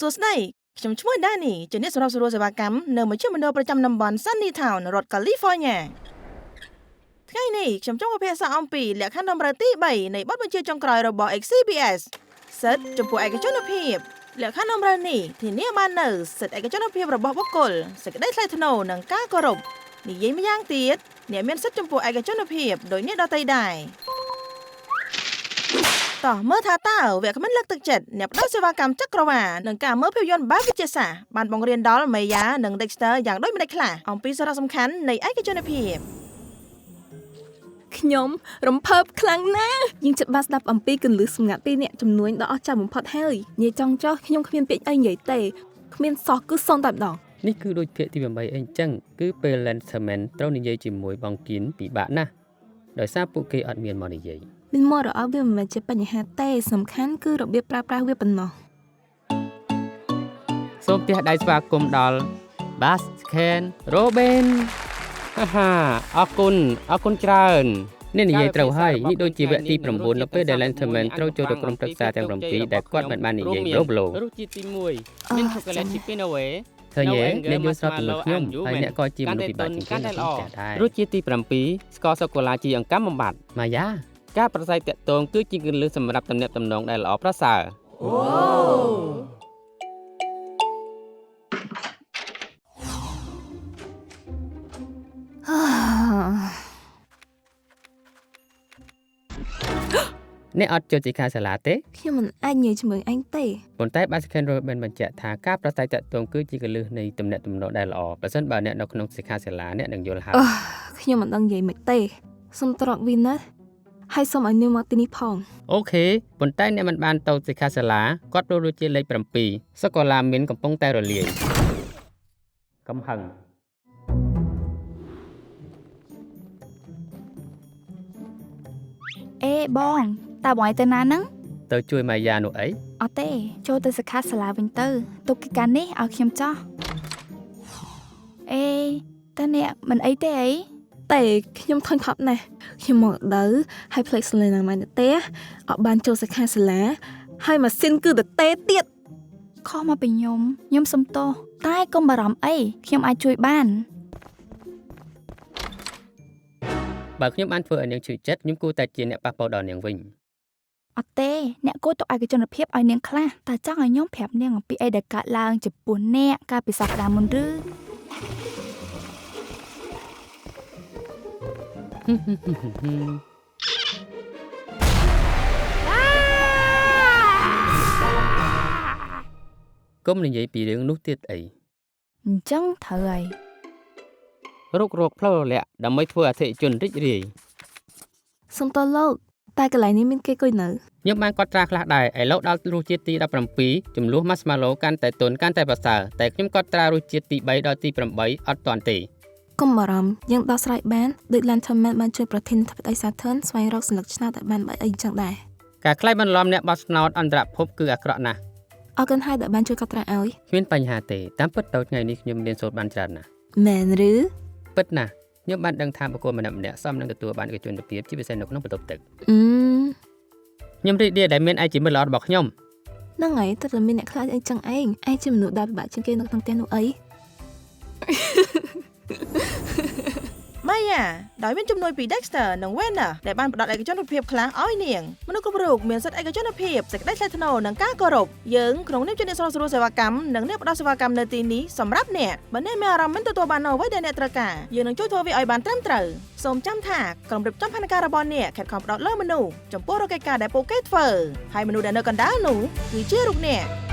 សួស្តីខ្ញុំឈ្មោះដានីជាអ្នកសម្របសម្រួលសេវាកម្មនៅមជ្ឈមណ្ឌលប្រចាំតំបន់ Sunny Town រដ្ឋ California ថ្ងៃនេះខ្ញុំចង់ពិភាក្សាអំពីលក្ខខណ្ឌតម្រូវទី3នៃបទបញ្ជាចុងក្រោយរបស់ XCBS សិទ្ធិចំពោះឯកជនភាពលក្ខខណ្ឌតម្រូវនេះធានាបាននូវសិទ្ធិឯកជនភាពរបស់បុគ្គលសេចក្តីថ្លៃថ្នូរនិងការគោរពនិយាយម្យ៉ាងទៀតអ្នកមានសិទ្ធិចំពោះឯកជនភាពដោយអ្នកដទៃដែរតោះមើលថាតើវគ្គមិនលើកទឹកចិត្តអ្នកផ្ដល់សេវាកម្មចក្រវាឡនិងការមើលភាពយន្តបែបវិទ្យាសាស្ត្របានបង្រៀនដល់ Maya និង Dexter យ៉ាងដូចម្តេចខ្លះអំពីសារៈសំខាន់នៃឯកជនភាពខ្ញុំរំភើបខ្លាំងណាស់យើងចិត្តបានស្ដាប់អំពីគន្លឹះសម្ងាត់ពីអ្នកជំនួញដ៏អស្ចារ្យបំផុតហើយនិយាយចង់ចោះខ្ញុំគ្មានពាក្យអីនិយាយទេគ្មានសោះគឺសងតែម្ដងនេះគឺដូចភាគទី8អីចឹងគឺពេល Lancerman ត្រូវនិយាយជាមួយបងគៀនពិបាកណាស់ដោយសារពួកគេអត់មានមកនិយាយមានមករអវាមិនមែនជាបញ្ហាទេសំខាន់គឺរបៀបប្រើប្រាស់វាប៉ុណ្ណោះសូមផ្ទះដៃស្វាគមន៍ដល់ Baskin Robin ហាអរគុណច្រើននេះនិយាយត្រូវហើយនេះដូចជាវគ្គទី9នៅពេលដែល Lancerman ត្រូវចូលទៅក្រុមប្រឹក្សាទាំង7ដែលគាត់មិនបាននិយាយប្រូរសជាតិទី1មានឆូកូឡេតពី Pinaway ឃើញទេអ្នកយល់ស្របជាមួយខ្ញុំហើយអ្នកក៏ជាមនុស្សពិបាកជាងគេដែររសជាតិទី7ស្ករសូកូឡាជីអង្កាំបំបត្តិម៉ាយ៉ាការប្រស័យតាក់ទងគឺជាគន្លឹះសម្រាប់ទំនាក់ទំនងដែលល្អប្រសើរអ្នកអត់ចូលសិក្ខាសាលាទេខ្ញុំមិនអាចនិយាយជាមួយអញទេប៉ុន្តែ Baskin Robbins បញ្ជាក់ថាការប្រស័យតាក់ទងគឺជាគន្លឹះនៃទំនាក់ទំនងដែលល្អប្រសិនបើអ្នកនៅក្នុងសិក្ខាសាលាអ្នកនឹងយល់ហើយខ្ញុំមិនដឹងនិយាយមិនទេសូមត្រកវីណាហើយសូមឲ្យនាងមកទីនេះផងអូខេប៉ុន្តែអ្នកមិនបានទៅសិក្ខាសាលាគាត់ប្រូរសជាតិលេខ7សូកូឡាមីនកំពុងតែរលាយកំហឹងអេបងតើបងឯងទៅណាហ្នឹងទៅជួយម៉ាយ៉ានោះអីអត់ទេចូលទៅសិក្ខាសាលាវិញទៅទុកកិច្ចការនេះឲ្យខ្ញុំចោះអេតើអ្នកមិនអីទេអីតែខ្ញុំធុញថប់ណាស់ខ្ញុំមកដល់ហើយផ្លេចស្លេណាម៉ៃទៅទេអត់បានចូលសិក្ខាសាលាហើយម៉ាស៊ីនគឺទៅទេទៀតខុសមកពីខ្ញុំសុំទោសតែកុំបារម្ភអីខ្ញុំអាចជួយបានបើខ្ញុំបានធ្វើឲ្យនាងឈឺចិត្តខ្ញុំគួរតែជាអ្នកប៉ះពាល់ដល់នាងវិញអត់ទេអ្នកគួរទុកឯកជនភាពឲ្យនាងខ្លះតែចង់ឲ្យខ្ញុំប្រាប់នាងអំពីអីដែលកើតឡើងចំពោះអ្នកកាលពីសប្តាហ៍មុនឬកុំនិយាយពីរឿងនោះទៀតអីអញ្ចឹងត្រូវហើយរកផ្លូវរលាក់ដើម្បីធ្វើអតិថិជនរីករាយសុំតលោកតែកន្លែងនេះមានគេគួយនៅខ្ញុំបានកត់ត្រាខ្លះដែរឥឡូវដល់រសជាតិទី17ចំនួន Marshmallow កាន់តែទន់កាន់តែប្រសើរតែខ្ញុំកត់ត្រារសជាតិទី3ដល់ទី8អត់ទាន់ទេកុំបារម្ភយើងដោះស្រាយបានដូច Lanterman បានជួយប្រធានាធិបតី Saturn ស្វែងរកសញ្ញាឆ្នោតតែបានបែបអីចឹងដែរការខ្លាចបន្លំអ្នកបោះឆ្នោតអន្តរភពគឺអាក្រក់ណាស់អរគុណហើយដែលបានជួយកត់ត្រាឲ្យគ្មានបញ្ហាទេតាមពិតទៅថ្ងៃនេះខ្ញុំរៀនសូត្របានច្រើនណាស់មែនឬពិតណាស់ខ្ញុំបានដឹងថាបុគ្គលម្នាក់សមនឹងទទួលបានឯកជនភាពជាពិសេសនៅក្នុងបន្ទប់ទឹកខ្ញុំរីករាយដែលមានឯជាមិត្តល្អរបស់ខ្ញុំហ្នឹងហើយតែមានអ្នកខ្លាចអីចឹងឯងជាមនុស្សដែលពិបាកជាងគេនៅក្នុងផ្ទះនោះអីម៉ាយ៉ាដោយមានជំនួយពី Dexter និង Wenner ដែលបានផ្ដល់ឯកជនភាពខ្លះឲ្យនាងមនុស្សគ្រប់រូបមានសិទ្ធិឯកជនភាពសេចក្តីថ្លៃថ្នូរនិងការគោរពយើងក្នុងនាមជាអ្នកសម្របសម្រួលសេវាកម្មនិងអ្នកផ្ដល់សេវាកម្មនៅទីនេះសម្រាប់អ្នកបើអ្នកមានអារម្មណ៍មិនទទួលបានអ្វីដែលអ្នកត្រូវការយើងនឹងជួយធ្វើវាឲ្យបានត្រឹមត្រូវសូមចាំថាក្រុមរៀបចំផែនការរបស់អ្នកខិតខំផ្ដោតលើមនុស្សចំពោះរាល់កិច្ចការដែលពួកគេធ្វើហើយមនុស្សដែលនៅកណ្ដាលនោះគឺជារូបអ្នក